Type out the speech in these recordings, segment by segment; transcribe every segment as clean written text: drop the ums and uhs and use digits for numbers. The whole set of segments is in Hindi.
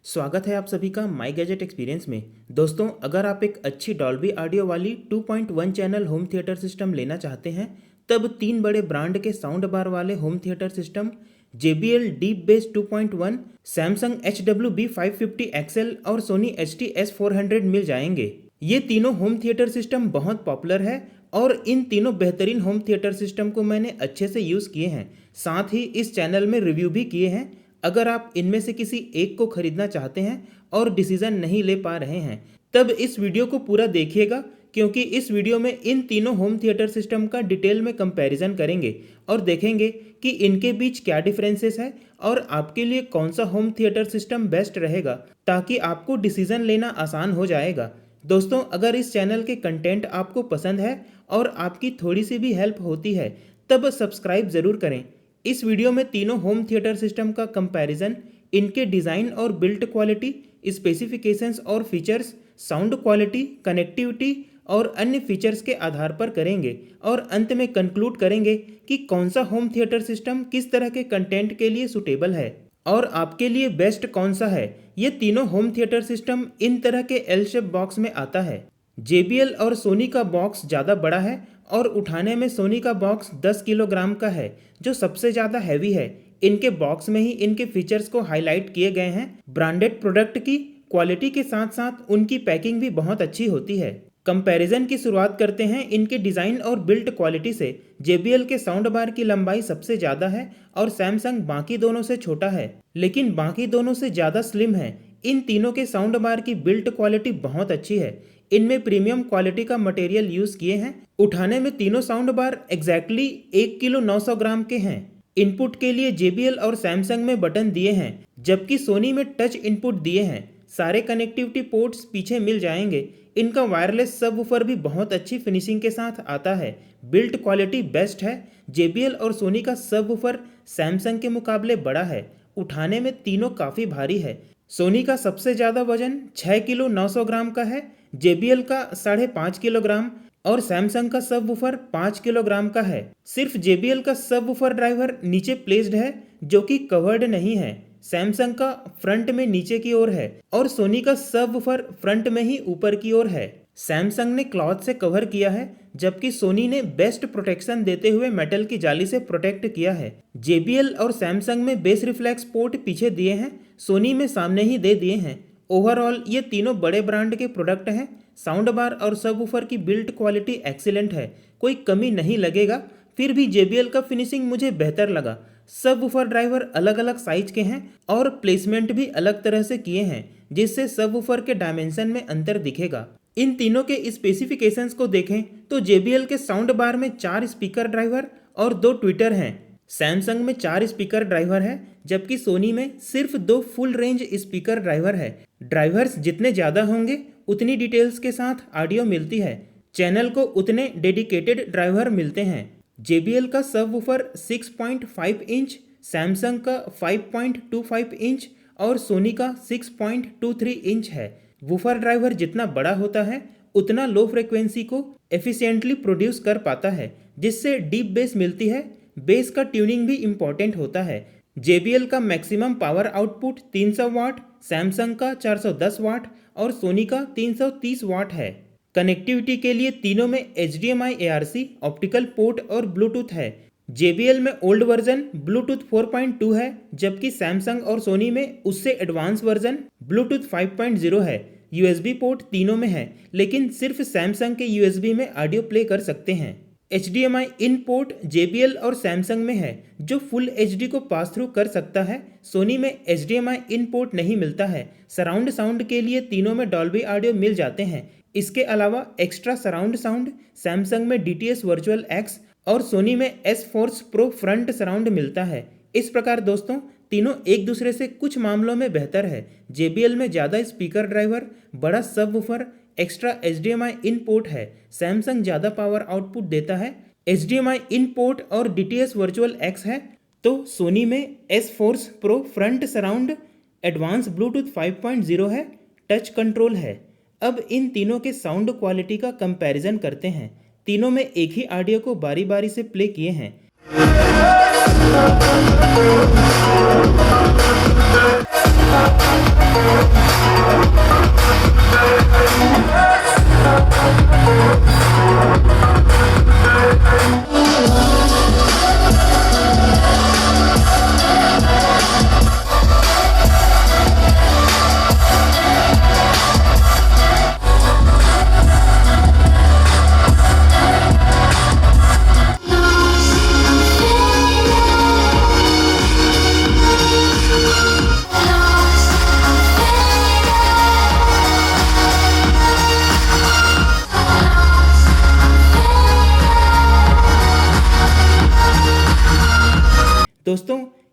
स्वागत है आप सभी का माई गैजेट एक्सपीरियंस में। दोस्तों, अगर आप एक अच्छी डॉल्बी ऑडियो वाली 2.1 चैनल होम थिएटर सिस्टम लेना चाहते हैं, तब तीन बड़े ब्रांड के साउंड बार वाले home theatre system JBL deep base 2.1, Samsung HWB550 XL और सोनी HT-S400 मिल जाएंगे। ये तीनों होम थिएटर सिस्टम बहुत पॉपुलर है और इन तीनों बेहतरीन होम थिएटर सिस्टम को मैंने अच्छे से यूज़ किए हैं, साथ ही इस चैनल में रिव्यू भी किए हैं। अगर आप इनमें से किसी एक को खरीदना चाहते हैं और डिसीजन नहीं ले पा रहे हैं, तब इस वीडियो को पूरा देखिएगा, क्योंकि इस वीडियो में इन तीनों होम थिएटर सिस्टम का डिटेल में कंपैरिजन करेंगे और देखेंगे कि इनके बीच क्या डिफरेंसेस है और आपके लिए कौन सा होम थिएटर सिस्टम बेस्ट रहेगा, ताकि आपको डिसीजन लेना आसान हो जाएगा। दोस्तों, अगर इस चैनल के कंटेंट आपको पसंद है और आपकी थोड़ी सी भी हेल्प होती है, तब सब्सक्राइब ज़रूर करें। इस वीडियो में तीनों होम थिएटर सिस्टम का कंपैरिजन, इनके डिज़ाइन और बिल्ट क्वालिटी, स्पेसिफिकेशंस और फीचर्स, साउंड क्वालिटी, कनेक्टिविटी और अन्य फीचर्स के आधार पर करेंगे और अंत में कंक्लूड करेंगे कि कौन सा होम थिएटर सिस्टम किस तरह के कंटेंट के लिए सूटेबल है और आपके लिए बेस्ट कौन सा है। ये तीनों होम थिएटर सिस्टम इन तरह के एल शेप बॉक्स में आता है। JBL और सोनी का बॉक्स ज़्यादा बड़ा है और उठाने में सोनी का बॉक्स 10 किलोग्राम का है, जो सबसे ज़्यादा हैवी है। इनके बॉक्स में ही इनके फीचर्स को हाईलाइट किए गए हैं। ब्रांडेड प्रोडक्ट की क्वालिटी के साथ साथ उनकी पैकिंग भी बहुत अच्छी होती है। कंपैरिजन की शुरुआत करते हैं इनके डिज़ाइन और बिल्ट क्वालिटी से। JBL के साउंड बार की लंबाई सबसे ज़्यादा है और सैमसंग बाकी दोनों से छोटा है, लेकिन बाकी दोनों से ज़्यादा स्लिम है। इन तीनों के साउंड बार की बिल्ट क्वालिटी बहुत अच्छी है। इनमें प्रीमियम क्वालिटी का मटेरियल यूज़ किए हैं। उठाने में तीनों साउंड बार एग्जैक्टली 1 किलो 900 ग्राम के हैं। इनपुट के लिए JBL और सैमसंग में बटन दिए हैं, जबकि सोनी में टच इनपुट दिए हैं। सारे कनेक्टिविटी पोर्ट्स पीछे मिल जाएंगे। इनका वायरलेस सबवूफर भी बहुत अच्छी फिनिशिंग के साथ आता है। बिल्ट क्वालिटी बेस्ट है। JBL और सोनी का सबवूफर सैमसंग के मुकाबले बड़ा है। उठाने में तीनों काफ़ी भारी है। सोनी का सबसे ज़्यादा वजन 6 किलो 900 ग्राम का है, JBL का 5.5 किलोग्राम और सैमसंग का सबवूफर 5 किलोग्राम का है। सिर्फ JBL का सबवूफर ड्राइवर नीचे प्लेस्ड है, जो कि कवर्ड नहीं है। सैमसंग का फ्रंट में नीचे की ओर है और सोनी का सबवूफर फ्रंट में ही ऊपर की ओर है। सैमसंग ने क्लॉथ से कवर किया है, जबकि सोनी ने बेस्ट प्रोटेक्शन देते हुए मेटल की जाली से प्रोटेक्ट किया है। JBL और सैमसंग में बेस रिफ्लेक्स पोर्ट पीछे दिए हैं, सोनी में सामने ही दे दिए हैं। ओवरऑल ये तीनों बड़े ब्रांड के प्रोडक्ट हैं। साउंड बार और सबवूफर की बिल्ट क्वालिटी एक्सीलेंट है, कोई कमी नहीं लगेगा। फिर भी JBL का फिनिशिंग मुझे बेहतर लगा। सबवूफर ड्राइवर अलग अलग साइज के हैं और प्लेसमेंट भी अलग तरह से किए हैं, जिससे सबवूफर के डायमेंशन में अंतर दिखेगा। इन तीनों के स्पेसिफिकेशंस को देखें तो JBL के साउंड बार में 4 स्पीकर ड्राइवर और 2 ट्विटर हैं। सैमसंग में 4 स्पीकर ड्राइवर है, जबकि सोनी में सिर्फ 2 फुल रेंज स्पीकर ड्राइवर है। ड्राइवर्स जितने ज़्यादा होंगे उतनी डिटेल्स के साथ ऑडियो मिलती है। चैनल को उतने डेडिकेटेड ड्राइवर मिलते हैं। JBL का सबवूफर 6.5 इंच, सैमसंग का 5.25 इंच और सोनी का 6.23 इंच है। वूफर ड्राइवर जितना बड़ा होता है उतना लो फ्रिक्वेंसी को एफिशिएंटली प्रोड्यूस कर पाता है, जिससे डीप बेस मिलती है। बेस का ट्यूनिंग भी इम्पॉर्टेंट होता है। JBL का मैक्सिमम पावर आउटपुट 300 वाट, सैमसंग का 410 वाट और सोनी का 330 वाट है। कनेक्टिविटी के लिए तीनों में HDMI ARC, ऑप्टिकल पोर्ट और ब्लूटूथ है। JBL में ओल्ड वर्जन ब्लूटूथ 4.2 है, जबकि सैमसंग और सोनी में उससे एडवांस वर्जन ब्लूटूथ 5.0 है। USB पोर्ट तीनों में है, लेकिन सिर्फ सैमसंग के USB में ऑडियो प्ले कर सकते हैं। HDMI इन पोर्ट JBL और सैमसंग में है, जो फुल HD को पास थ्रू कर सकता है। सोनी में HDMI इन पोर्ट नहीं मिलता है। सराउंड साउंड के लिए तीनों में डॉल्बी ऑडियो मिल जाते हैं। इसके अलावा एक्स्ट्रा सराउंड साउंड सैमसंग में DTS वर्चुअल X और सोनी में S Force Pro front surround मिलता है। इस प्रकार दोस्तों, तीनों एक दूसरे से कुछ मामलों में बेहतर है। JBL में ज़्यादा स्पीकर ड्राइवर, बड़ा सबवूफर, एक्स्ट्रा HDMI इन पोर्ट है। सैमसंग ज़्यादा पावर आउटपुट देता है, HDMI इन पोर्ट और DTS वर्चुअल X है। तो सोनी में S Force Pro front surround, advance Bluetooth 5.0 है, टच कंट्रोल है। अब इन तीनों के साउंड क्वालिटी का कंपैरिजन करते हैं। तीनों में एक ही ऑडियो को बारी बारी से प्ले किए हैं।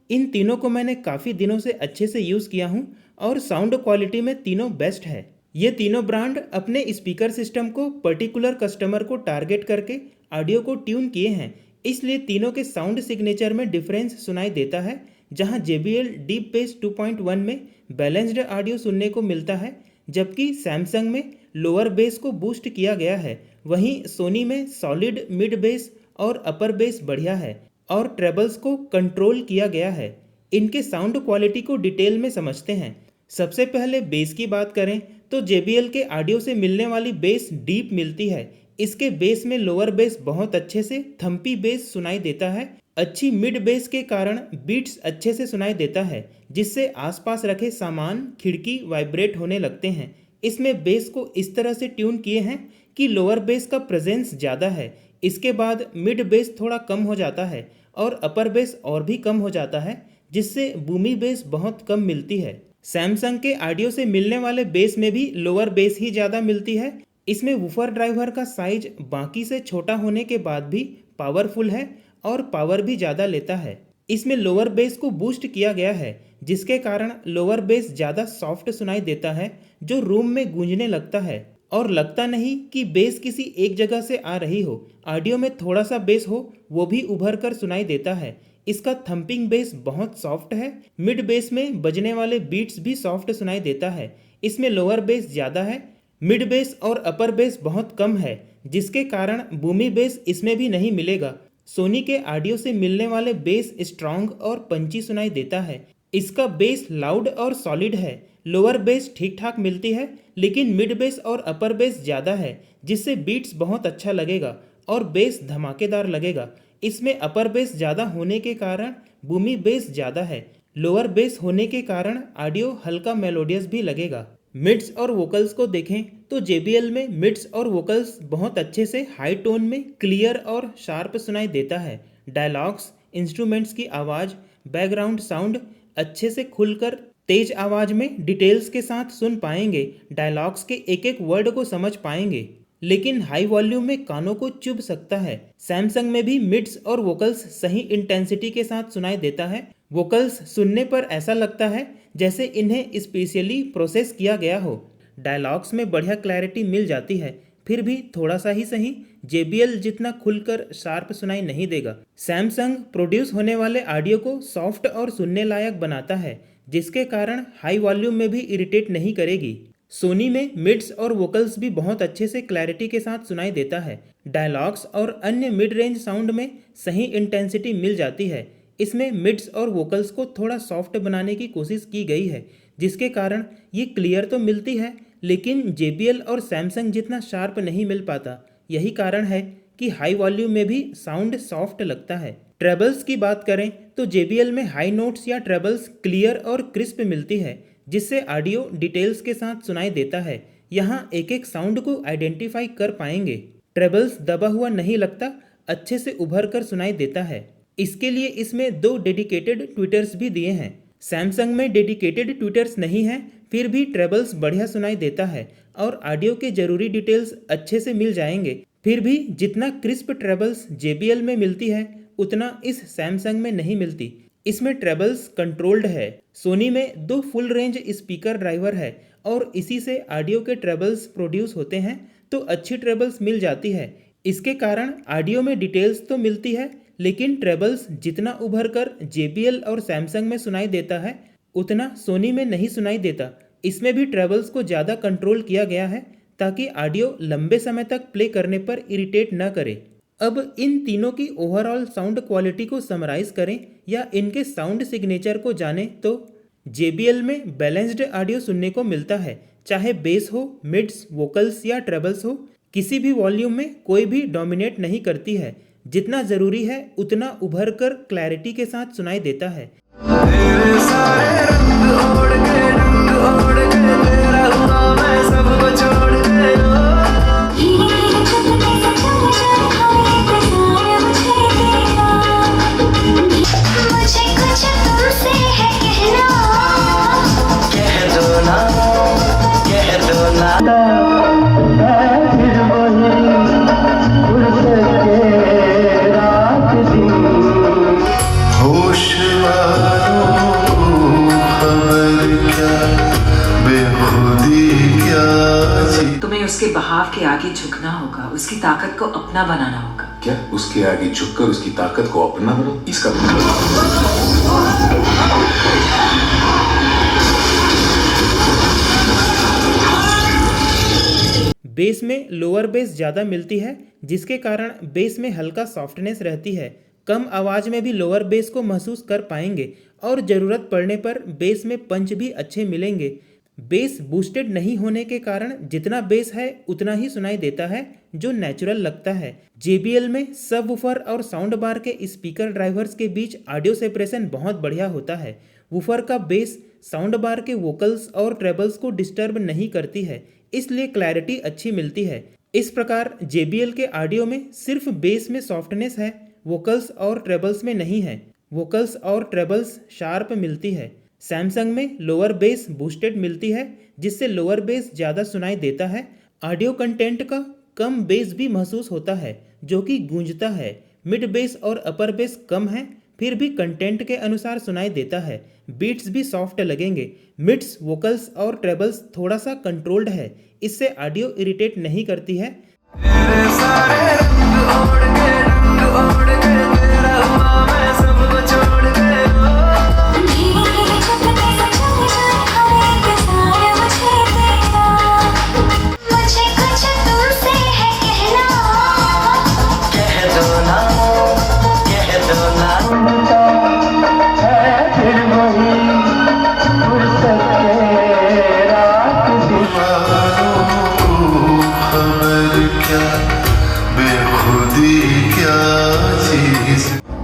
इन तीनों को मैंने काफ़ी दिनों से अच्छे से यूज़ किया हूँ और साउंड क्वालिटी में तीनों बेस्ट है। ये तीनों ब्रांड अपने स्पीकर सिस्टम को पर्टिकुलर कस्टमर को टारगेट करके ऑडियो को ट्यून किए हैं, इसलिए तीनों के साउंड सिग्नेचर में डिफरेंस सुनाई देता है। जहां JBL डीप बेस 2.1 में बैलेंस्ड ऑडियो सुनने को मिलता है, जबकि सैमसंग में लोअर बेस को बूस्ट किया गया है। वहीं सोनी में सॉलिड मिड बेस और अपर बेस बढ़िया है और ट्रेबल्स को कंट्रोल किया गया है। इनके साउंड क्वालिटी को डिटेल में समझते हैं। सबसे पहले बेस की बात करें तो JBL के ऑडियो से मिलने वाली बेस डीप मिलती है। इसके बेस में लोअर बेस बहुत अच्छे से थम्पी बेस सुनाई देता है। अच्छी मिड बेस के कारण बीट्स अच्छे से सुनाई देता है, जिससे आसपास रखे सामान खिड़की वाइब्रेट होने लगते हैं। इसमें बेस को इस तरह से ट्यून किए हैं कि लोअर बेस का प्रेजेंस ज़्यादा है। इसके बाद मिड बेस थोड़ा कम हो जाता है और अपर बेस और भी कम हो जाता है, जिससे बूमी बेस बहुत कम मिलती है। सैमसंग के ऑडियो से मिलने वाले बेस में भी लोअर बेस ही ज़्यादा मिलती है। इसमें वूफर ड्राइवर का साइज बाकी से छोटा होने के बाद भी पावरफुल है और पावर भी ज़्यादा लेता है। इसमें लोअर बेस को बूस्ट किया गया है, जिसके कारण लोअर बेस ज़्यादा सॉफ्ट सुनाई देता है, जो रूम में गूंजने लगता है और लगता नहीं कि बेस किसी एक जगह से आ रही हो। ऑडियो में थोड़ा सा बेस हो वो भी उभर कर सुनाई देता है। इसका थंपिंग बेस बहुत सॉफ्ट है। मिड बेस में बजने वाले बीट्स भी सॉफ्ट सुनाई देता है। इसमें लोअर बेस ज़्यादा है, मिड बेस और अपर बेस बहुत कम है, जिसके कारण बूमी बेस इसमें भी नहीं मिलेगा। सोनी के ऑडियो से मिलने वाले बेस स्ट्रॉन्ग और पंची सुनाई देता है। इसका बेस लाउड और सॉलिड है। लोअर बेस ठीक ठाक मिलती है, लेकिन मिड बेस और अपर बेस ज़्यादा है, जिससे बीट्स बहुत अच्छा लगेगा और बेस धमाकेदार लगेगा। इसमें अपर बेस ज़्यादा होने के कारण बूमी बेस ज़्यादा है। लोअर बेस होने के कारण ऑडियो हल्का मेलोडियस भी लगेगा। मिड्स और वोकल्स को देखें तो JBL में मिड्स और वोकल्स बहुत अच्छे से हाई टोन में क्लियर और शार्प सुनाई देता है। डायलॉग्स, इंस्ट्रूमेंट्स की आवाज़, बैकग्राउंड साउंड अच्छे से खुलकर तेज आवाज़ में डिटेल्स के साथ सुन पाएंगे। डायलॉग्स के एक एक वर्ड को समझ पाएंगे, लेकिन हाई वॉल्यूम में कानों को चुभ सकता है। सैमसंग में भी मिड्स और वोकल्स सही इंटेंसिटी के साथ सुनाई देता है। वोकल्स सुनने पर ऐसा लगता है जैसे इन्हें स्पेशली प्रोसेस किया गया हो। डायलॉग्स में बढ़िया क्लैरिटी मिल जाती है, फिर भी थोड़ा सा ही सही JBL जितना खुलकर शार्प सुनाई नहीं देगा। सैमसंग प्रोड्यूस होने वाले ऑडियो को सॉफ्ट और सुनने लायक बनाता है, जिसके कारण हाई वॉल्यूम में भी इरिटेट नहीं करेगी। सोनी में मिड्स और वोकल्स भी बहुत अच्छे से क्लैरिटी के साथ सुनाई देता है। डायलॉग्स और अन्य मिड रेंज साउंड में सही इंटेंसिटी मिल जाती है। इसमें मिड्स और वोकल्स को थोड़ा सॉफ्ट बनाने की कोशिश की गई है, जिसके कारण ये क्लियर तो मिलती है, लेकिन JBL और सैमसंग जितना शार्प नहीं मिल पाता। यही कारण है कि हाई वॉल्यूम में भी साउंड सॉफ्ट लगता है। ट्रेबल्स की बात करें तो JBL में हाई नोट्स या ट्रेबल्स क्लियर और क्रिस्प मिलती है, जिससे ऑडियो डिटेल्स के साथ सुनाई देता है। यहाँ एक एक साउंड को आइडेंटिफाई कर पाएंगे। ट्रेबल्स दबा हुआ नहीं लगता, अच्छे से उभर कर सुनाई देता है। इसके लिए इसमें 2 डेडिकेटेड ट्विटर्स भी दिए हैं। सैमसंग में डेडिकेटेड ट्विटर्स नहीं है, फिर भी ट्रेबल्स बढ़िया सुनाई देता है और ऑडियो के जरूरी डिटेल्स अच्छे से मिल जाएंगे। फिर भी जितना क्रिस्प ट्रेबल्स JBL में मिलती है, उतना इस सैमसंग में नहीं मिलती। इसमें ट्रेबल्स कंट्रोल्ड है। सोनी में 2 फुल रेंज स्पीकर ड्राइवर है और इसी से ऑडियो के ट्रेबल्स प्रोड्यूस होते हैं, तो अच्छी ट्रेबल्स मिल जाती है। इसके कारण ऑडियो में डिटेल्स तो मिलती है, लेकिन ट्रेबल्स जितना उभर कर JBL और सैमसंग में सुनाई देता है, उतना सोनी में नहीं सुनाई देता। इसमें भी ट्रेबल्स को ज़्यादा कंट्रोल किया गया है, ताकि ऑडियो लंबे समय तक प्ले करने पर इरिटेट न करे। अब इन तीनों की ओवरऑल साउंड क्वालिटी को समराइज करें या इनके साउंड सिग्नेचर को जानें तो JBL में बैलेंस्ड ऑडियो सुनने को मिलता है, चाहे बेस हो, मिड्स, वोकल्स या ट्रेबल्स हो। किसी भी वॉल्यूम में कोई भी डोमिनेट नहीं करती है। जितना ज़रूरी है उतना उभर कर क्लैरिटी के साथ सुनाई देता है। होश उसके बहाव के आगे झुकना होगा, उसकी ताकत को अपना बनाना होगा। क्या उसके आगे झुककर उसकी ताकत को अपना बनाओ? इसका बेस में लोअर बेस ज़्यादा मिलती है, जिसके कारण बेस में हल्का सॉफ्टनेस रहती है। कम आवाज़ में भी लोअर बेस को महसूस कर पाएंगे और ज़रूरत पड़ने पर बेस में पंच भी अच्छे मिलेंगे। बेस बूस्टेड नहीं होने के कारण जितना बेस है उतना ही सुनाई देता है, जो नेचुरल लगता है। JBL में सब वूफर और साउंड बार के स्पीकर ड्राइवर्स के बीच ऑडियो सेपरेशन बहुत बढ़िया होता है। वूफर का बेस साउंड बार के वोकल्स और ट्रेबल्स को डिस्टर्ब नहीं करती है, इसलिए क्लैरिटी अच्छी मिलती है। इस प्रकार JBL के ऑडियो में सिर्फ बेस में सॉफ्टनेस है, वोकल्स और ट्रेबल्स में नहीं है। वोकल्स और ट्रेबल्स शार्प मिलती है। सैमसंग में लोअर बेस बूस्टेड मिलती है, जिससे लोअर बेस ज़्यादा सुनाई देता है। ऑडियो कंटेंट का कम बेस भी महसूस होता है, जो कि गूंजता है। मिड बेस और अपर बेस कम है, फिर भी कंटेंट के अनुसार सुनाई देता है। बीट्स भी सॉफ्ट लगेंगे। मिड्स, वोकल्स और ट्रेबल्स थोड़ा सा कंट्रोल्ड है, इससे ऑडियो इरिटेट नहीं करती है।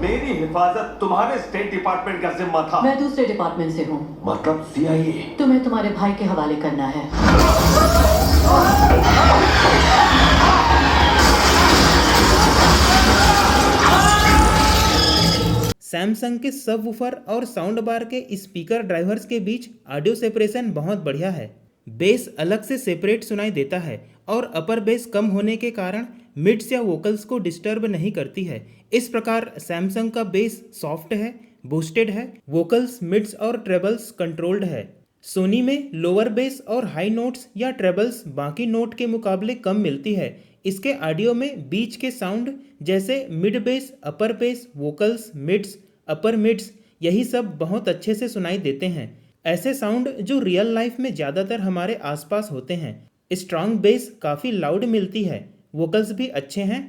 मेरी हिफाजत तुम्हारे स्टेट डिपार्टमेंट का जिम्मा था। मैं दूसरे डिपार्टमेंट से हूँ। मतलब CIA? तुम्हें तुम्हारे भाई के हवाले करना है। सैमसंग के सब वूफर और साउंड बार के स्पीकर ड्राइवर्स के बीच ऑडियो सेपरेशन बहुत बढ़िया है। बेस अलग से सेपरेट सुनाई देता है और अपर बेस कम होने के कारण मिड्स या वोकल्स को डिस्टर्ब नहीं करती है। इस प्रकार सैमसंग का बेस सॉफ्ट है, बूस्टेड है, वोकल्स, मिड्स और ट्रेबल्स कंट्रोल्ड है। सोनी में लोअर बेस और हाई नोट्स या ट्रेबल्स बाकी नोट के मुकाबले कम मिलती है। इसके ऑडियो में बीच के साउंड जैसे मिड बेस, अपर बेस, वोकल्स, मिड्स, अपर मिड्स, यही सब बहुत अच्छे से सुनाई देते हैं। ऐसे साउंड जो रियल लाइफ में ज़्यादातर हमारे आसपास होते हैं। स्ट्रॉन्ग बेस काफ़ी लाउड मिलती है, वोकल्स भी अच्छे हैं।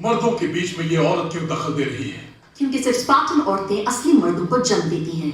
मर्दों के बीच में ये औरत क्यों दखल दे रही है? क्योंकि सिर्फ स्पार्टन औरतें असली मर्दों को जन्म देती हैं।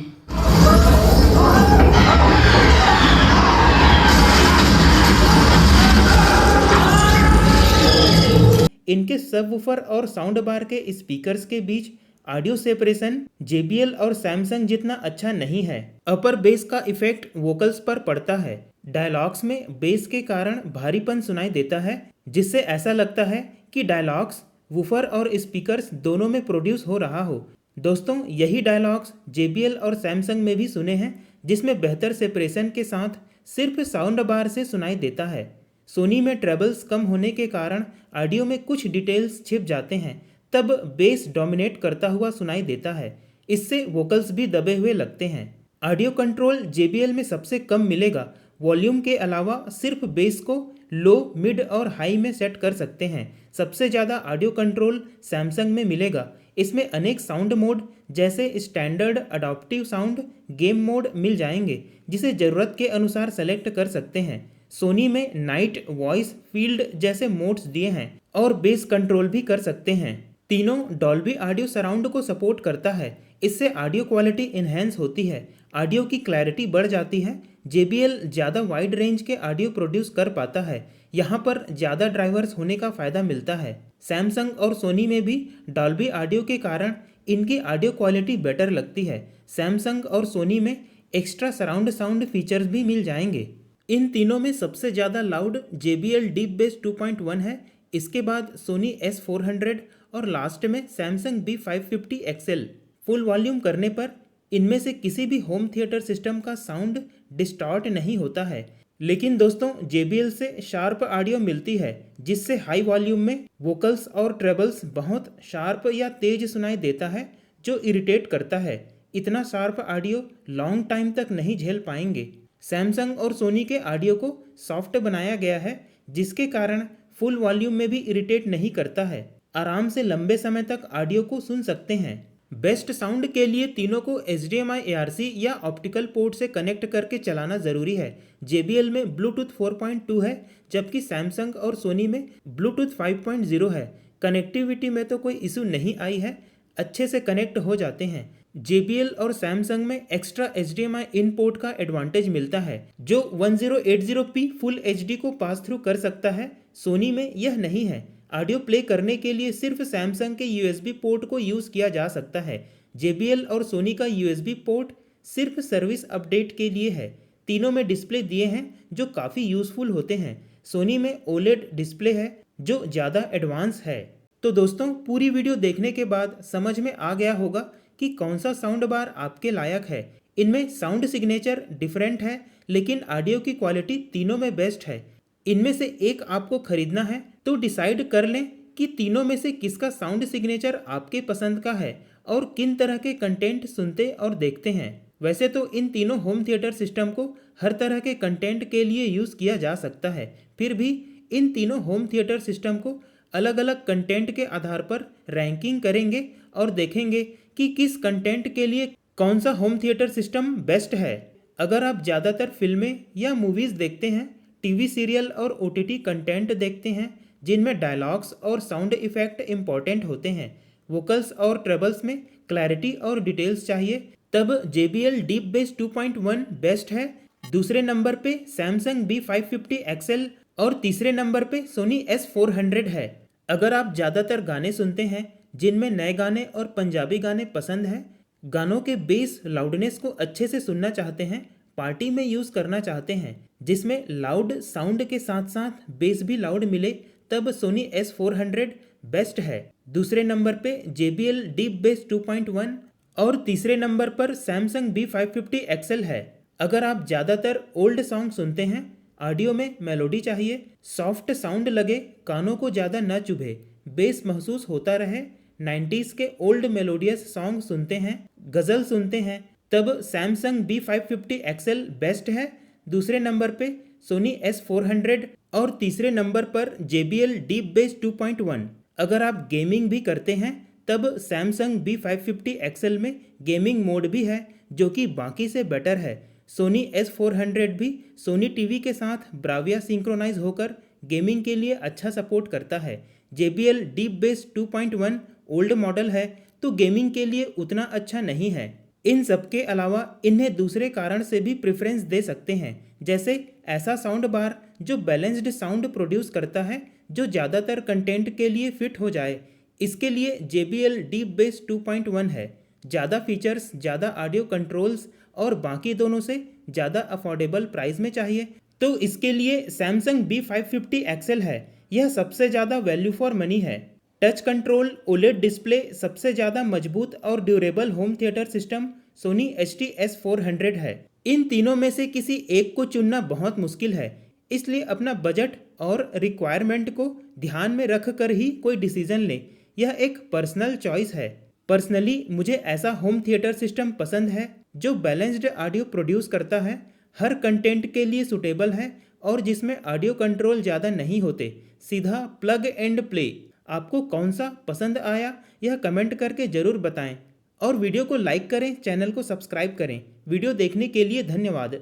इनके सबवूफर और साउंड बार के स्पीकर्स के बीच ऑडियो सेपरेशन JBL और सैमसंग जितना अच्छा नहीं है। अपर बेस का इफेक्ट वोकल्स पर पड़ता है। डायलॉग्स में बेस के कारण भारीपन सुनाई देता है, जिससे ऐसा लगता है कि डायलॉग्स वूफर और स्पीकर्स दोनों में प्रोड्यूस हो रहा हो। दोस्तों, यही डायलॉग्स JBL और सैमसंग में भी सुने हैं, जिसमें बेहतर सेपरेशन के साथ सिर्फ साउंड बार से सुनाई देता है। सोनी में ट्रेबल्स कम होने के कारण ऑडियो में कुछ डिटेल्स छिप जाते हैं, तब बेस डोमिनेट करता हुआ सुनाई देता है। इससे वोकल्स भी दबे हुए लगते हैं। ऑडियो कंट्रोल JBL में सबसे कम मिलेगा। वॉल्यूम के अलावा सिर्फ बेस को लो, मिड और हाई में सेट कर सकते हैं। सबसे ज़्यादा ऑडियो कंट्रोल सैमसंग में मिलेगा। इसमें अनेक साउंड मोड जैसे standard, adaptive sound, game mode मिल जाएंगे, जिसे ज़रूरत के अनुसार सेलेक्ट कर सकते हैं। सोनी में नाइट, वॉइस, फील्ड जैसे मोड्स दिए हैं और बेस कंट्रोल भी कर सकते हैं। तीनों डॉल्बी ऑडियो सराउंड को सपोर्ट करता है। इससे ऑडियो क्वालिटी इन्हेंस होती है, ऑडियो की क्लैरिटी बढ़ जाती है। JBL ज़्यादा वाइड रेंज के ऑडियो प्रोड्यूस कर पाता है। यहाँ पर ज़्यादा ड्राइवर्स होने का फ़ायदा मिलता है। सैमसंग और सोनी में भी डॉल्बी ऑडियो के कारण इनकी ऑडियो क्वालिटी बेटर लगती है। सैमसंग और सोनी में एक्स्ट्रा सराउंड साउंड फीचर्स भी मिल जाएंगे। इन तीनों में सबसे ज़्यादा लाउड JBL डीप बेस 2.1 है, इसके बाद सोनी S400 और लास्ट में Samsung B550 XL। Full volume करने पर इनमें से किसी भी होम थिएटर सिस्टम का साउंड डिस्टॉर्ट नहीं होता है। लेकिन दोस्तों JBL से शार्प ऑडियो मिलती है, जिससे हाई वॉल्यूम में वोकल्स और ट्रेबल्स बहुत शार्प या तेज सुनाई देता है, जो इरिटेट करता है। इतना शार्प ऑडियो लॉन्ग टाइम तक नहीं झेल पाएंगे। सैमसंग और सोनी के ऑडियो को सॉफ्ट बनाया गया है, जिसके कारण फुल वॉल्यूम में भी इरिटेट नहीं करता है। आराम से लंबे समय तक ऑडियो को सुन सकते हैं। बेस्ट साउंड के लिए तीनों को HDMI ARC या ऑप्टिकल पोर्ट से कनेक्ट करके चलाना ज़रूरी है। JBL में ब्लूटूथ 4.2 है, जबकि सैमसंग और सोनी में ब्लूटूथ 5.0 है। कनेक्टिविटी में तो कोई इशू नहीं आई है, अच्छे से कनेक्ट हो जाते हैं। JBL और सैमसंग में एक्स्ट्रा HDMI इन पोर्ट का एडवांटेज मिलता है, जो 1080p फुल HD को पास थ्रू कर सकता है। सोनी में यह नहीं है। ऑडियो प्ले करने के लिए सिर्फ सैमसंग के USB पोर्ट को यूज़ किया जा सकता है। JBL और सोनी का USB पोर्ट सिर्फ सर्विस अपडेट के लिए है। तीनों में डिस्प्ले दिए हैं जो काफ़ी यूज़फुल होते हैं। सोनी में OLED डिस्प्ले है जो ज़्यादा एडवांस है। तो दोस्तों, पूरी वीडियो देखने के बाद समझ में आ गया होगा कि कौन सा साउंड बार आपके लायक है। इनमें साउंड सिग्नेचर डिफरेंट है, लेकिन ऑडियो की क्वालिटी तीनों में बेस्ट है। इनमें से एक आपको खरीदना है तो डिसाइड कर लें कि तीनों में से किसका साउंड सिग्नेचर आपके पसंद का है और किन तरह के कंटेंट सुनते और देखते हैं। वैसे तो इन तीनों होम थिएटर सिस्टम को हर तरह के कंटेंट के लिए यूज़ किया जा सकता है, फिर भी इन तीनों होम थिएटर सिस्टम को अलग अलग कंटेंट के आधार पर रैंकिंग करेंगे और देखेंगे कि किस कंटेंट के लिए कौन सा होम थिएटर सिस्टम बेस्ट है। अगर आप ज़्यादातर फिल्में या मूवीज़ देखते हैं, टीवी सीरियल और OTT कंटेंट देखते हैं जिनमें डायलॉग्स और साउंड इफेक्ट इम्पॉर्टेंट होते हैं, वोकल्स और ट्रेबल्स में क्लैरिटी और डिटेल्स चाहिए, तब JBL डीप बेस 2.1 बेस्ट है। दूसरे नंबर पे सैमसंग B550 XL और तीसरे नंबर पे सोनी S400 है। अगर आप ज़्यादातर गाने सुनते हैं जिनमें नए गाने और पंजाबी गाने पसंद हैं, गानों के बेस लाउडनेस को अच्छे से सुनना चाहते हैं, पार्टी में यूज़ करना चाहते हैं जिसमें लाउड साउंड के साथ साथ बेस भी लाउड मिले, तब सोनी S400 बेस्ट है। दूसरे नंबर पे JBL डीप बेस 2.1 और तीसरे नंबर पर सैमसंग B550 XL है। अगर आप ज़्यादातर ओल्ड सॉन्ग सुनते हैं, ऑडियो में मेलोडी चाहिए, सॉफ्ट साउंड लगे, कानों को ज़्यादा न चुभे, बेस महसूस होता रहे, 90s के ओल्ड मेलोडियस सॉन्ग सुनते हैं, गज़ल सुनते हैं, तब सैमसंग B550 XL बेस्ट है। दूसरे नंबर पे सोनी S400 और तीसरे नंबर पर JBL डीप बेस 2.1। अगर आप गेमिंग भी करते हैं, तब सैमसंग B550 XL में गेमिंग मोड भी है जो कि बाकी से बेटर है। सोनी S400 भी सोनी टीवी के साथ ब्राविया सिंक्रोनाइज होकर गेमिंग के लिए अच्छा सपोर्ट करता है। JBL deep base 2.1 old model है तो गेमिंग के लिए उतना अच्छा नहीं है। इन सब के अलावा इन्हें दूसरे कारण से भी प्रेफरेंस दे सकते हैं, जैसे ऐसा साउंड बार जो बैलेंस्ड साउंड प्रोड्यूस करता है, जो ज़्यादातर कंटेंट के लिए फिट हो जाए। इसके लिए JBL डीप बेस 2.1 है। ज़्यादा फीचर्स, ज़्यादा ऑडियो कंट्रोल्स और बाकी दोनों से ज़्यादा अफोर्डेबल प्राइस में चाहिए तो इसके लिए सैमसंग B550 XL है। यह सबसे ज़्यादा वैल्यू फॉर मनी है। टच कंट्रोल, OLED डिस्प्ले, सबसे ज़्यादा मजबूत और durable home theatre system Sony HT S400 है। इन तीनों में से किसी एक को चुनना बहुत मुश्किल है, इसलिए अपना बजट और रिक्वायरमेंट को ध्यान में रख कर ही कोई डिसीजन लें। यह एक पर्सनल चॉइस है। पर्सनली मुझे ऐसा होम थिएटर सिस्टम पसंद है जो बैलेंस्ड ऑडियो प्रोड्यूस करता है, हर कंटेंट के लिए सूटेबल है और जिसमें ऑडियो कंट्रोल ज़्यादा नहीं होते, सीधा प्लग एंड प्ले। आपको कौन सा पसंद आया यह कमेंट करके ज़रूर बताएं और वीडियो को लाइक करें, चैनल को सब्सक्राइब करें। वीडियो देखने के लिए धन्यवाद।